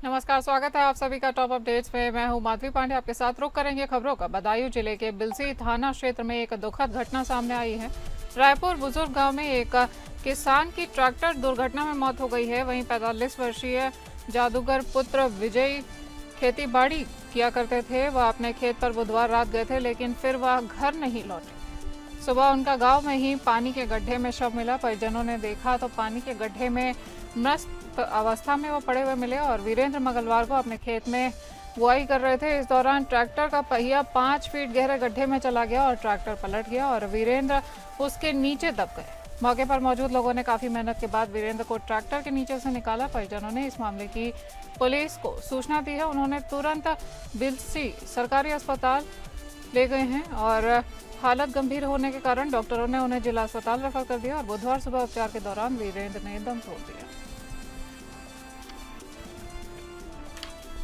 नमस्कार, स्वागत है आप सभी का टॉप अपडेट्स में। मैं हूं माधवी पांडे, आपके साथ रुक करेंगे खबरों का। बदायूं जिले के बिलसी थाना क्षेत्र में एक दुखद घटना सामने आई है। रायपुर बुजुर्ग गांव में एक किसान की ट्रैक्टर दुर्घटना में मौत हो गई है। वहीं 45 वर्षीय जादूगर पुत्र विजय खेती बाड़ी किया करते थे। वह अपने खेत पर बुधवार रात गए थे, लेकिन फिर वह घर नहीं लौटे। सुबह उनका गांव में ही पानी के गड्ढे में शव मिला। परिजनों ने देखा तो पानी के गड्ढे में मृत अवस्था में वो पड़े हुए मिले और वीरेंद्र मंगलवार को अपने खेत में बुआई कर रहे थे। इस दौरान ट्रैक्टर का पहिया 5 फीट गहरे गड्ढे में चला गया और ट्रैक्टर पलट गया और वीरेंद्र उसके नीचे दब गए। मौके पर मौजूद लोगों ने काफी मेहनत के बाद वीरेंद्र को ट्रैक्टर के नीचे से निकाला। परिजनों ने इस मामले की पुलिस को सूचना दी है। उन्होंने तुरंत बिलसी सरकारी अस्पताल ले गए हैं और हालत गंभीर होने के कारण डॉक्टरों ने उन्हें जिला अस्पताल रेफर कर दिया और बुधवार सुबह उपचार के दौरान वीरेंद्र ने दम तोड़ दिया।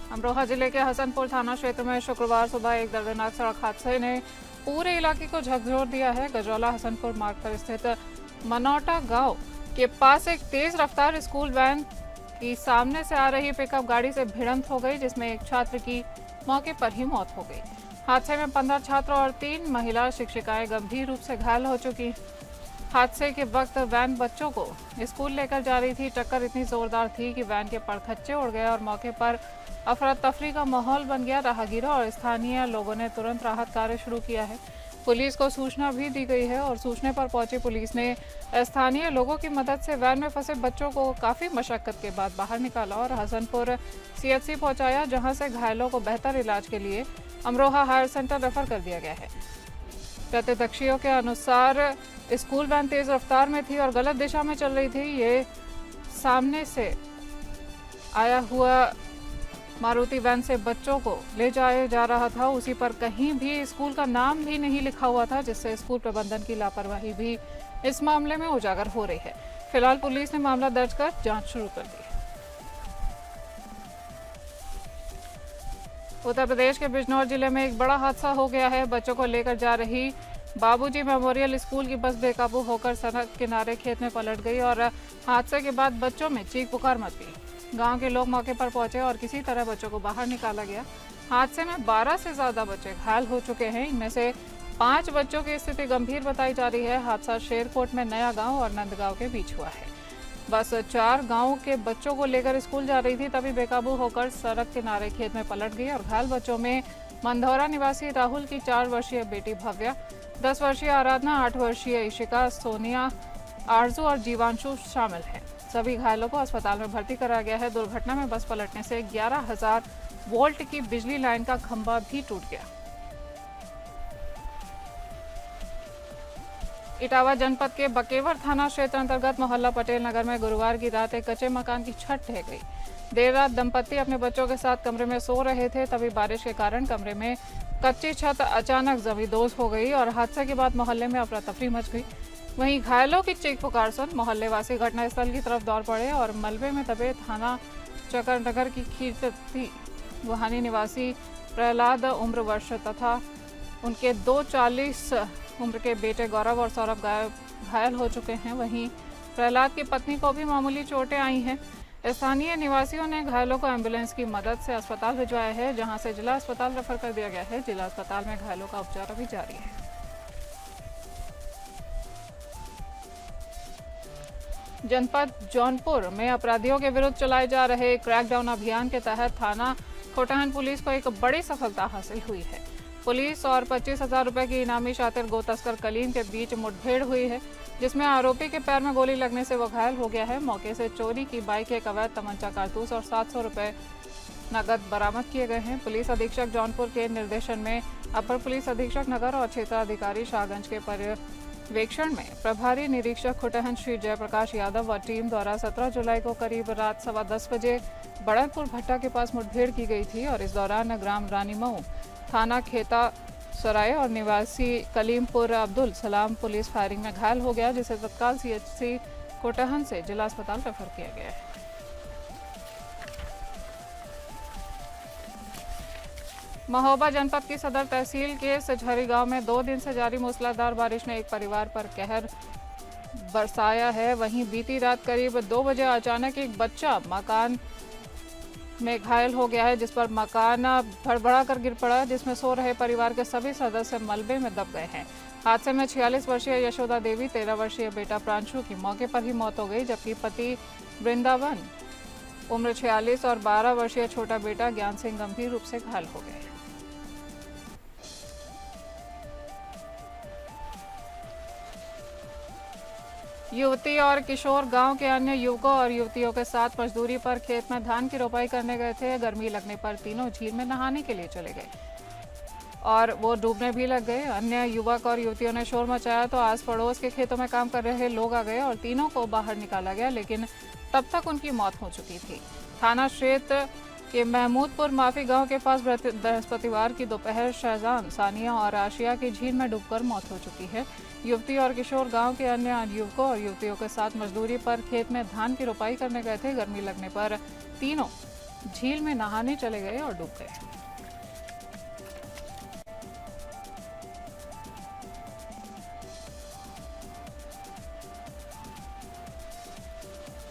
अमरोहा जिले के हसनपुर थाना क्षेत्र में शुक्रवार सुबह एक दर्दनाक सड़क हादसे ने पूरे इलाके को झकझोर दिया है। गजौला हसनपुर मार्ग पर स्थित मनौटा गांव के पास एक तेज रफ्तार स्कूल वैन की सामने से आ रही पिकअप गाड़ी से भिड़ंत हो गई, जिसमें एक छात्र की मौके पर ही मौत हो गई। हादसे में 15 छात्र और 3 महिला शिक्षिकाएं गंभीर रूप से घायल हो चुकी। हादसे के वक्त वैन बच्चों को स्कूल लेकर जा रही थी। टक्कर इतनी जोरदार थी कि वैन के पड़खच्चे उड़ गए और मौके पर अफरा तफरी का माहौल बन गया। राहगीरों और स्थानीय लोगों ने तुरंत राहत कार्य शुरू किया है। पुलिस को सूचना भी दी गई है और सूचना पर पहुंची पुलिस ने स्थानीय लोगों की मदद से वैन में फंसे बच्चों को काफी मशक्कत के बाद बाहर निकाला और हसनपुर सीएचसी पहुंचाया, जहां से घायलों को बेहतर इलाज के लिए अमरोहा हायर सेंटर रेफर कर दिया गया है। प्रत्यक्षदर्शियों के अनुसार स्कूल वैन तेज रफ्तार में थी और गलत दिशा में चल रही थी। ये सामने से आया हुआ मारुति वैन से बच्चों को ले जाया जा रहा था। उसी पर कहीं भी स्कूल का नाम भी नहीं लिखा हुआ था, जिससे स्कूल प्रबंधन की लापरवाही भी इस मामले में उजागर हो रही है। फिलहाल पुलिस ने मामला दर्ज कर जांच शुरू कर दी है। उत्तर प्रदेश के बिजनौर जिले में एक बड़ा हादसा हो गया है। बच्चों को लेकर जा रही बाबूजी मेमोरियल स्कूल की बस बेकाबू होकर सड़क किनारे खेत में पलट गई और हादसे के बाद बच्चों में चीख पुकार मच गई। गांव के लोग मौके पर पहुंचे और किसी तरह बच्चों को बाहर निकाला गया। हादसे में 12 से ज्यादा बच्चे घायल हो चुके हैं। इनमें से 5 बच्चों की स्थिति गंभीर बताई जा रही है। हादसा शेरकोट में नया गांव और नंदगांव के बीच हुआ है। बस 4 गांव के बच्चों को लेकर स्कूल जा रही थी, तभी बेकाबू होकर सड़क किनारे खेत में पलट गई और घायल बच्चों में मंदौरा निवासी राहुल की 4 वर्षीय बेटी भव्या, 10 वर्षीय आराधना, 8 वर्षीय इशिका, सोनिया, आरजू और जीवांशु शामिल हैं। सभी घायलों को अस्पताल में भर्ती कराया गया है। दुर्घटना में बस पलटने से 11,000 वोल्ट की बिजली लाइन का खंभा भी टूट गया। इटावा जनपद के बकेवर थाना क्षेत्र अंतर्गत मोहल्ला पटेल नगर में गुरुवार की रात एक कच्चे मकान की छत ढह गई। देर रात दंपति अपने बच्चों के साथ कमरे में सो रहे थे, तभी बारिश के कारण कमरे में कच्ची छत अचानक जमींदोज हो गई और हादसे के बाद मोहल्ले में अफरा तफरी मच गई। वहीं घायलों की चीख पुकार सुन मोहल्ले वासी घटनास्थल की तरफ दौड़ पड़े और मलबे में दबे थाना चकरनगर की कीर्ति वहानी निवासी प्रहलाद उम्र वर्ष तथा उनके 240 उम्र के बेटे गौरव और सौरभ घायल हो चुके हैं। वहीं प्रहलाद की पत्नी को भी मामूली चोटें आई हैं। स्थानीय निवासियों ने घायलों को एम्बुलेंस की मदद से अस्पताल भिजवाया है, जहां से जिला अस्पताल रेफर कर दिया गया है। जिला अस्पताल में घायलों का उपचार अभी जारी है। जनपद जौनपुर में अपराधियों के विरुद्ध चलाए जा रहे क्रैकडाउन अभियान के तहत थाना खोटाहन पुलिस को एक बड़ी सफलता हासिल हुई है। पुलिस और 25,000 रुपए की इनामी शातिर गो तस्कर कलीम के बीच मुठभेड़ हुई है, जिसमें आरोपी के पैर में गोली लगने से वो घायल हो गया है। मौके से चोरी की बाइक, एक अवैध तमंचा, कारतूस और 700 रुपए नकद बरामद किए गए हैं। पुलिस अधीक्षक जौनपुर के निर्देशन में अपर पुलिस अधीक्षक नगर और क्षेत्राधिकारी शाहगंज के पर्यवेक्षण में प्रभारी निरीक्षक खुटहन श्री जयप्रकाश यादव व टीम द्वारा 17 जुलाई को करीब रात 10:15 बजे बड़नपुर भट्टा के पास मुठभेड़ की गई थी और इस दौरान ग्राम रानीमऊ थाना खेता सराय और निवासी कलीमपुर अब्दुल सलाम पुलिस फायरिंग में घायल हो गया, जिसे तत्काल सीएचसी कोटहन से जिला अस्पताल रेफर किया गया है। महोबा जनपद की सदर तहसील के सझरी गांव में 2 दिन से जारी मूसलाधार बारिश ने एक परिवार पर कहर बरसाया है। वहीं बीती रात करीब 2 बजे अचानक एक बच्चा मकान में घायल हो गया है, जिस पर मकान भड़बड़ा कर गिर पड़ा, जिसमें सो रहे परिवार के सभी सदस्य मलबे में दब गए हैं। हादसे में 46 वर्षीय यशोदा देवी, 13 वर्षीय बेटा प्रांशु की मौके पर ही मौत हो गई, जबकि पति वृंदावन उम्र 46 और 12 वर्षीय छोटा बेटा ज्ञान सिंह गंभीर रूप से घायल हो गए। युवती और किशोर गांव के अन्य युवकों और युवतियों के साथ मजदूरी पर खेत में धान की रोपाई करने गए थे। गर्मी लगने पर तीनों झील में नहाने के लिए चले गए और वो डूबने भी लग गए। अन्य युवक और युवतियों ने शोर मचाया तो आस पड़ोस के खेतों में काम कर रहे लोग आ गए और तीनों को बाहर निकाला गया, लेकिन तब तक उनकी मौत हो चुकी थी। थाना क्षेत्र के महमूदपुर माफी गांव के पास बृहस्पतिवार की दोपहर शहजान, सानिया और आशिया की झील में डूबकर मौत हो चुकी है। युवती और किशोर गांव के अन्य युवकों और युवतियों के साथ मजदूरी पर खेत में धान की रोपाई करने गए थे। गर्मी लगने पर तीनों झील में नहाने चले गए और डूब गए।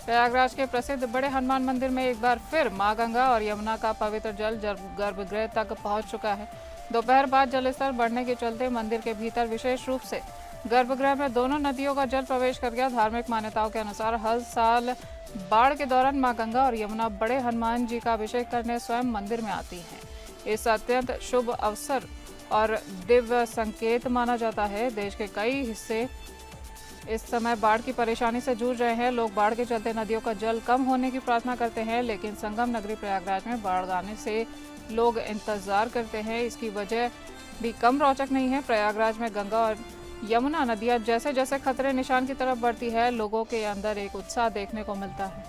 प्रयागराज के प्रसिद्ध बड़े हनुमान मंदिर में एक बार फिर मां गंगा और यमुना का पवित्र जल गर्भगृह तक पहुंच चुका है। दोपहर बाद जलस्तर बढ़ने के चलते मंदिर के भीतर विशेष रूप से गर्भगृह में दोनों नदियों का जल प्रवेश कर गया। धार्मिक मान्यताओं के अनुसार हर साल बाढ़ के दौरान मां गंगा और यमुना बड़े हनुमान जी का अभिषेक करने स्वयं मंदिर में आती हैं। इस अत्यंत शुभ अवसर और दिव्य संकेत माना जाता है। देश के कई हिस्से इस समय बाढ़ की परेशानी से जूझ रहे हैं। लोग बाढ़ के चलते नदियों का जल कम होने की प्रार्थना करते हैं, लेकिन संगम नगरी प्रयागराज में बाढ़ आने से लोग इंतजार करते हैं। इसकी वजह भी कम रोचक नहीं है। प्रयागराज में गंगा और यमुना नदियां जैसे जैसे खतरे निशान की तरफ बढ़ती है, लोगों के अंदर एक उत्साह देखने को मिलता है।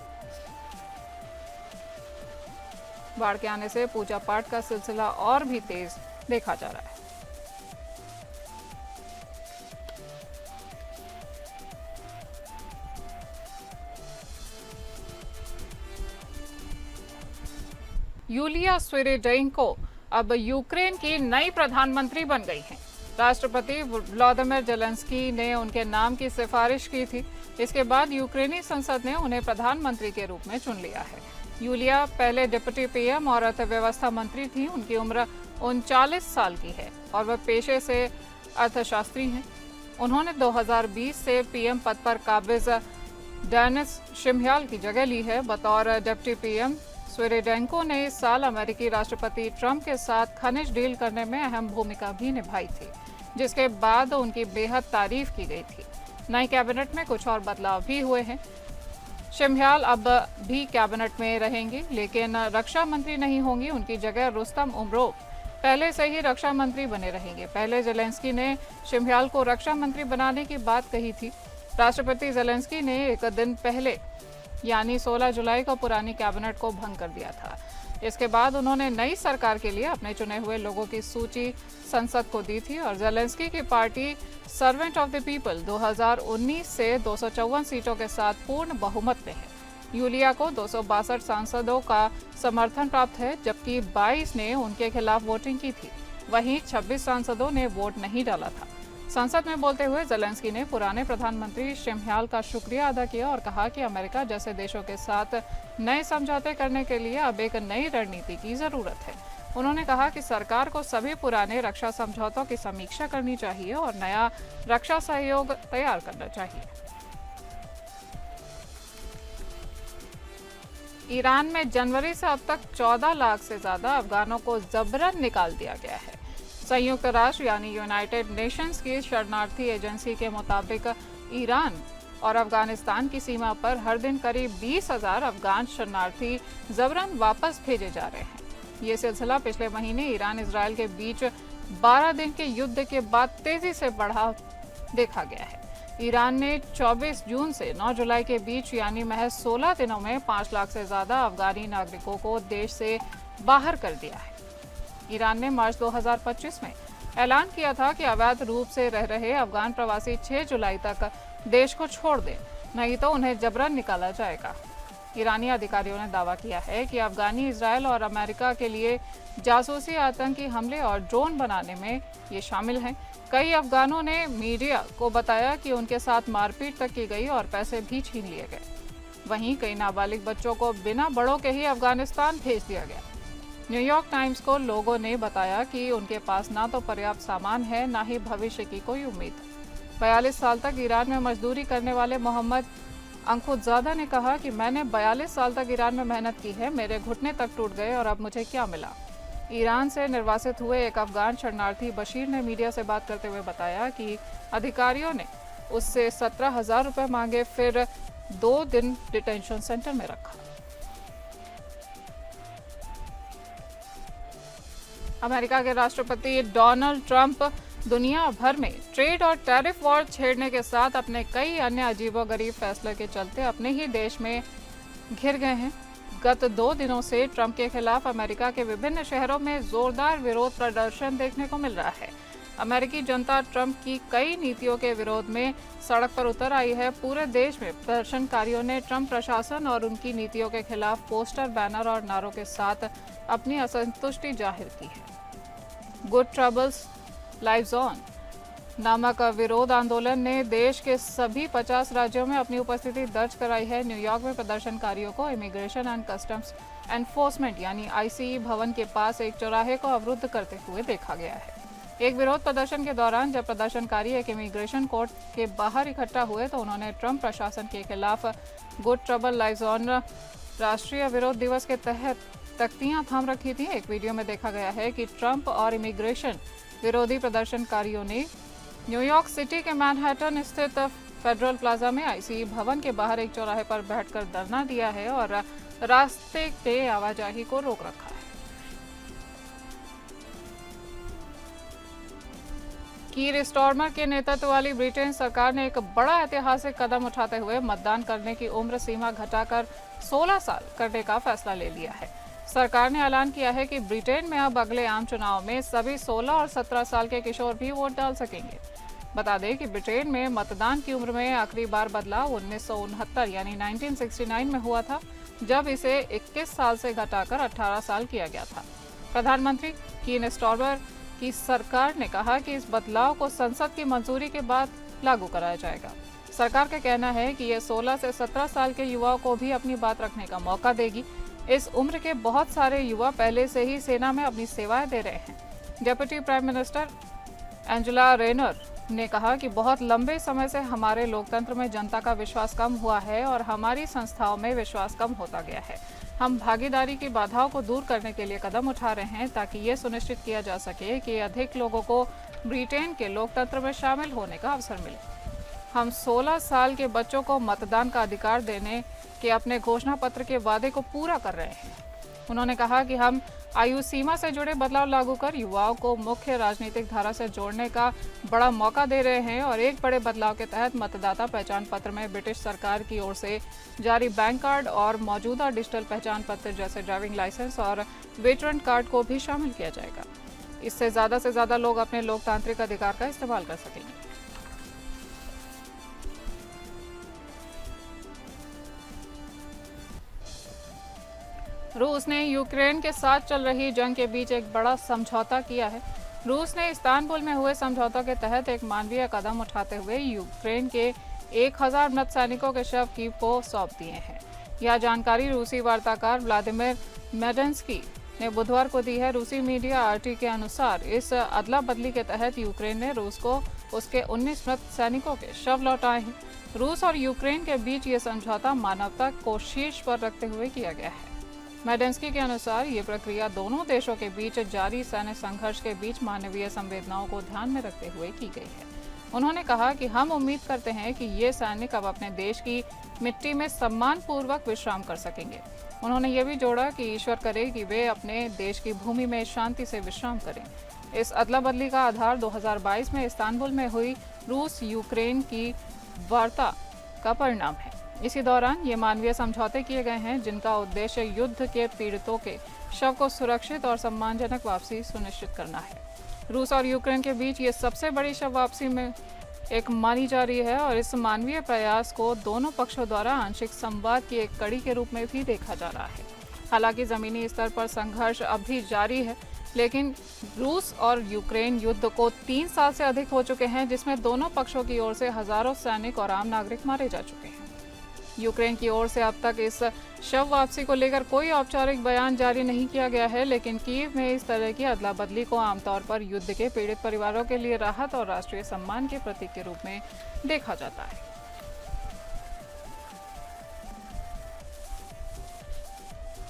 बाढ़ के आने से पूजा पाठ का सिलसिला और भी तेज देखा जा रहा है। यूलिया स्विरिडेंको अब यूक्रेन की नई प्रधानमंत्री बन गई हैं। राष्ट्रपति व्लादिमीर जेलेंस्की ने उनके नाम की सिफारिश की थी। इसके बाद यूक्रेनी संसद ने उन्हें प्रधानमंत्री के रूप में चुन लिया है। यूलिया पहले डिप्टी पीएम और अर्थव्यवस्था मंत्री थी। उनकी उम्र 39 साल की है और वह पेशे से अर्थशास्त्री हैं। उन्होंने 2020 से पीएम पद पर काबिज डेनिस शिमयाल की जगह ली है। बतौर डिप्टी पीएम स्विरिडेंको ने इस साल अमेरिकी राष्ट्रपति ट्रंप के साथ खनिज डील करने में अहम भूमिका भी निभाई थी, जिसके बाद उनकी बेहद तारीफ की गई थी। नई कैबिनेट में कुछ और बदलाव भी हुए हैं। शिमयाल अब भी कैबिनेट में रहेंगी, लेकिन रक्षा मंत्री नहीं होंगी। उनकी जगह रुस्तम उमरोव पहले से ही रक्षा मंत्री बने रहेंगे। पहले जेलेंस्की ने शिमयाल को रक्षा मंत्री बनाने की बात कही थी। राष्ट्रपति जेलेंस्की ने एक दिन पहले यानी 16 जुलाई को पुरानी कैबिनेट को भंग कर दिया था। इसके बाद उन्होंने नई सरकार के लिए अपने चुने हुए लोगों की सूची संसद को दी थी और जेलेंस्की की party servant of the people 2019 से 254 सीटों के साथ पूर्ण बहुमत में है। यूलिया को 262 सांसदों का समर्थन प्राप्त है, जबकि 22 ने उनके खिलाफ वोटिंग की थी। वहीं 26 सांसदों ने वोट नहीं डाला था। संसद में बोलते हुए जेलेंस्की ने पुराने प्रधानमंत्री शिमयाल का शुक्रिया अदा किया और कहा कि अमेरिका जैसे देशों के साथ नए समझौते करने के लिए अब एक नई रणनीति की जरूरत है। उन्होंने कहा कि सरकार को सभी पुराने रक्षा समझौतों की समीक्षा करनी चाहिए और नया रक्षा सहयोग तैयार करना चाहिए। ईरान में जनवरी से अब तक 14 लाख से ज्यादा अफगानों को जबरन निकाल दिया गया है। संयुक्त राष्ट्र यानी यूनाइटेड नेशंस की शरणार्थी एजेंसी के मुताबिक ईरान और अफगानिस्तान की सीमा पर हर दिन करीब 20,000 अफगान शरणार्थी जबरन वापस भेजे जा रहे हैं। ये सिलसिला पिछले महीने ईरान इजरायल के बीच 12 दिन के युद्ध के बाद तेजी से बढ़ा देखा गया है। ईरान ने 24 जून से 9 जुलाई के बीच यानी महज 16 दिनों में 5 लाख से ज्यादा अफगानी नागरिकों को देश से बाहर कर दिया है। ईरान ने मार्च 2025 में ऐलान किया था कि अवैध रूप से रह रहे अफगान प्रवासी 6 जुलाई तक देश को छोड़ दें, नहीं तो उन्हें जबरन निकाला जाएगा। ईरानी अधिकारियों ने दावा किया है कि अफगानी इजरायल और अमेरिका के लिए जासूसी, आतंकी हमले और ड्रोन बनाने में ये शामिल हैं। कई अफगानों ने मीडिया को बताया कि उनके साथ मारपीट तक की गई और पैसे भी छीन लिए गए। वहीं कई नाबालिग बच्चों को बिना बड़ों के ही अफगानिस्तान भेज दिया गया। न्यूयॉर्क टाइम्स को लोगों ने बताया कि उनके पास ना तो पर्याप्त सामान है, ना ही भविष्य की कोई उम्मीद। 42 साल तक ईरान में मजदूरी करने वाले मोहम्मद अंखुज़ादा ने कहा कि मैंने 42 साल तक ईरान में मेहनत की है, मेरे घुटने तक टूट गए और अब मुझे क्या मिला। ईरान से निर्वासित हुए एक अफगान शरणार्थी बशीर ने मीडिया से बात करते हुए बताया कि अधिकारियों ने उससे 17,000 रुपये मांगे, फिर 2 दिन डिटेंशन सेंटर में रखा। अमेरिका के राष्ट्रपति डोनाल्ड ट्रंप दुनिया भर में ट्रेड और टैरिफ वॉर छेड़ने के साथ अपने कई अन्य अजीबोगरीब फैसले के चलते अपने ही देश में घिर गए हैं। गत 2 दिनों से ट्रंप के खिलाफ अमेरिका के विभिन्न शहरों में जोरदार विरोध प्रदर्शन देखने को मिल रहा है। अमेरिकी जनता ट्रंप की कई नीतियों के विरोध में सड़क पर उतर आई है। पूरे देश में प्रदर्शनकारियों ने ट्रंप प्रशासन और उनकी नीतियों के खिलाफ पोस्टर, बैनर और नारों के साथ अपनी असंतुष्टि जाहिर की है। गुड ट्रबल्स लाइव्स ऑन नामक विरोध आंदोलन ने देश के सभी 50 राज्यों में अपनी उपस्थिति दर्ज कराई है। न्यूयॉर्क में प्रदर्शनकारियों को इमिग्रेशन एंड कस्टम्स एनफोर्समेंट यानी आईसीई भवन के पास एक चौराहे को अवरुद्ध करते हुए देखा गया है। एक विरोध प्रदर्शन के दौरान जब प्रदर्शनकारी एक इमिग्रेशन कोर्ट के बाहर इकट्ठा हुए तो उन्होंने ट्रंप प्रशासन के खिलाफ गुड ट्रबल लाइव्स ऑन राष्ट्रीय विरोध दिवस के तहत तख्तियां थाम रखी थी। एक वीडियो में देखा गया है कि ट्रंप और इमिग्रेशन विरोधी प्रदर्शनकारियों ने न्यूयॉर्क सिटी के मैनहट्टन स्थित फेडरल प्लाजा में आईसीई भवन के बाहर एक चौराहे पर बैठकर धरना दिया है और रास्ते के आवाजाही को रोक रखा है। कीर स्टारमर के नेतृत्व वाली ब्रिटेन सरकार ने एक बड़ा ऐतिहासिक कदम उठाते हुए मतदान करने की उम्र सीमा घटाकर 16 साल करने का फैसला ले लिया है। सरकार ने ऐलान किया है कि ब्रिटेन में अब अगले आम चुनाव में सभी 16 और 17 साल के किशोर भी वोट डाल सकेंगे। बता दें कि ब्रिटेन में मतदान की उम्र में आखिरी बार बदलाव 1969 यानी 1969 में हुआ था, जब इसे 21 साल से घटाकर 18 साल किया गया था। प्रधानमंत्री कीर स्टारमर की सरकार ने कहा कि इस बदलाव को संसद की मंजूरी के बाद लागू कराया जाएगा। सरकार का कहना है कि यह 16 से 17 साल के युवाओं को भी अपनी बात रखने का मौका देगी। इस उम्र के बहुत सारे युवा पहले से ही सेना में अपनी सेवाएं दे रहे हैं। डेप्यूटी प्राइम मिनिस्टर एंजेला रेनर ने कहा कि बहुत लंबे समय से हमारे लोकतंत्र में जनता का विश्वास कम हुआ है और हमारी संस्थाओं में विश्वास कम होता गया है। हम भागीदारी की बाधाओं को दूर करने के लिए कदम उठा रहे हैं ताकि ये सुनिश्चित किया जा सके कि अधिक लोगों को ब्रिटेन के लोकतंत्र में शामिल होने का अवसर मिले। हम 16 साल के बच्चों को मतदान का अधिकार देने के अपने घोषणा पत्र के वादे को पूरा कर रहे हैं। उन्होंने कहा कि हम आयु सीमा से जुड़े बदलाव लागू कर युवाओं को मुख्य राजनीतिक धारा से जोड़ने का बड़ा मौका दे रहे हैं और एक बड़े बदलाव के तहत मतदाता पहचान पत्र में ब्रिटिश सरकार की ओर से जारी बैंक कार्ड और मौजूदा डिजिटल पहचान पत्र जैसे ड्राइविंग लाइसेंस और वेटरन कार्ड को भी शामिल किया जाएगा। इससे ज़्यादा से ज़्यादा लोग अपने लोकतांत्रिक अधिकार का इस्तेमाल कर सकेंगे। रूस ने यूक्रेन के साथ चल रही जंग के बीच एक बड़ा समझौता किया है। रूस ने इस्तांबुल में हुए समझौतों के तहत एक मानवीय कदम उठाते हुए यूक्रेन के 1000 मृत सैनिकों के शव कीव को सौंप दिए हैं। यह जानकारी रूसी वार्ताकार व्लादिमीर मेडेंस्की ने बुधवार को दी है। रूसी मीडिया आरटी के अनुसार इस अदला बदली के तहत यूक्रेन ने रूस को उसके 19 मृत सैनिकों के शव लौटाए हैं। रूस और यूक्रेन के बीच ये समझौता मानवता को शीर्ष पर रखते हुए किया गया है। मेडेंस्की के अनुसार ये प्रक्रिया दोनों देशों के बीच जारी सैन्य संघर्ष के बीच मानवीय संवेदनाओं को ध्यान में रखते हुए की गई है। उन्होंने कहा कि हम उम्मीद करते हैं कि ये सैनिक अब अपने देश की मिट्टी में सम्मानपूर्वक विश्राम कर सकेंगे। उन्होंने ये भी जोड़ा कि ईश्वर करे कि वे अपने देश की भूमि में शांति से विश्राम करें। इस अदला बदली का आधार 2022 में इस्तांबुल में हुई रूस यूक्रेन की वार्ता का परिणाम है। इसी दौरान ये मानवीय समझौते किए गए हैं जिनका उद्देश्य युद्ध के पीड़ितों के शव को सुरक्षित और सम्मानजनक वापसी सुनिश्चित करना है। रूस और यूक्रेन के बीच ये सबसे बड़ी शव वापसी में एक मानी जा रही है और इस मानवीय प्रयास को दोनों पक्षों द्वारा आंशिक संवाद की एक कड़ी के रूप में भी देखा जा रहा है। हालांकि जमीनी स्तर पर संघर्ष अब भी जारी है, लेकिन रूस और यूक्रेन युद्ध को 3 साल से अधिक हो चुके हैं, जिसमें दोनों पक्षों की ओर से हजारों सैनिक और आम नागरिक मारे जा चुके हैं। यूक्रेन की ओर से अब तक इस शव वापसी को लेकर कोई औपचारिक बयान जारी नहीं किया गया है, लेकिन कीव में इस तरह की अदला बदली को आमतौर पर युद्ध के पीड़ित परिवारों के लिए राहत और राष्ट्रीय सम्मान के प्रतीक के रूप में देखा जाता है।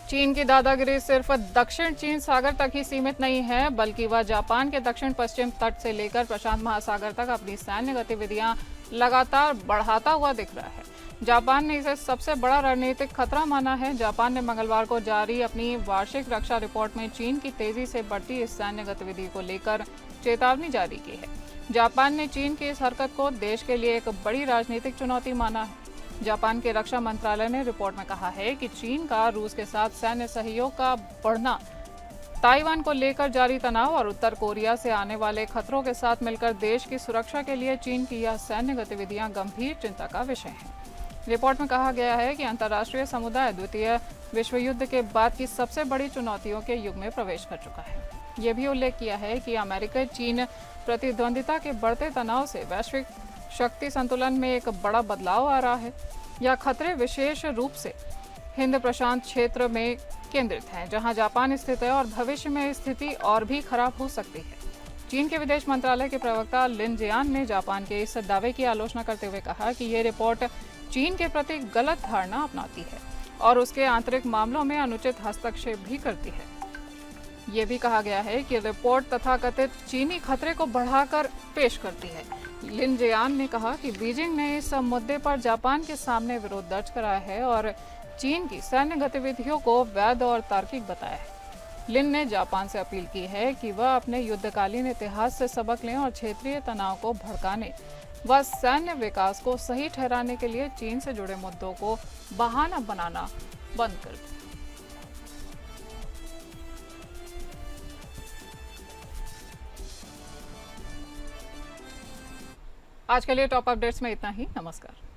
चीन की दादागिरी सिर्फ दक्षिण चीन सागर तक ही सीमित नहीं है, बल्कि वह जापान के दक्षिण पश्चिम तट से लेकर प्रशांत महासागर तक अपनी सैन्य गतिविधियां लगातार बढ़ाता हुआ दिख रहा है। जापान ने इसे सबसे बड़ा रणनीतिक खतरा माना है। जापान ने मंगलवार को जारी अपनी वार्षिक रक्षा रिपोर्ट में चीन की तेजी से बढ़ती इस सैन्य गतिविधि को लेकर चेतावनी जारी की है। जापान ने चीन की इस हरकत को देश के लिए एक बड़ी राजनीतिक चुनौती माना है। जापान के रक्षा मंत्रालय ने रिपोर्ट में कहा है कि चीन का रूस के साथ सैन्य सहयोग का बढ़ना, ताइवान को लेकर जारी तनाव और उत्तर कोरिया से आने वाले खतरों के साथ मिलकर देश की सुरक्षा के लिए चीन की यह सैन्य गतिविधियां गंभीर चिंता का विषय हैं। रिपोर्ट में कहा गया है कि अंतर्राष्ट्रीय समुदाय द्वितीय विश्व युद्ध के बाद की सबसे बड़ी चुनौतियों के युग में प्रवेश कर चुका है। यह भी उल्लेख किया है कि अमेरिका चीन प्रतिद्वंदिता के बढ़ते तनाव से वैश्विक शक्ति संतुलन में एक बड़ा बदलाव आ रहा है। यह खतरे विशेष रूप से हिंद प्रशांत क्षेत्र में केंद्रित हैं, जहां जापान स्थित है और भविष्य में स्थिति और भी खराब हो सकती है। चीन के विदेश मंत्रालय के प्रवक्ता लिन जियान ने जापान के इस दावे की आलोचना करते हुए कहा कि ये रिपोर्ट चीन के प्रति गलत धारणा अपनाती है और उसके आंतरिक मामलों में अनुचित हस्तक्षेप भी करती है। ये भी कहा गया है कि रिपोर्ट तथाकथित चीनी खतरे को बढ़ाकर पेश करती है। लिन जियान ने कहा कि बीजिंग ने इस मुद्दे पर जापान के सामने विरोध दर्ज कराया है और चीन की सैन्य गतिविधियों को वैध और तार्किक बताया है। लिन ने जापान से अपील की है कि वह अपने युद्धकालीन इतिहास से सबक लें और क्षेत्रीय तनाव को भड़काने व सैन्य विकास को सही ठहराने के लिए चीन से जुड़े मुद्दों को बहाना बनाना बंद कर दें। आज के लिए टॉप अपडेट्स में इतना ही। नमस्कार।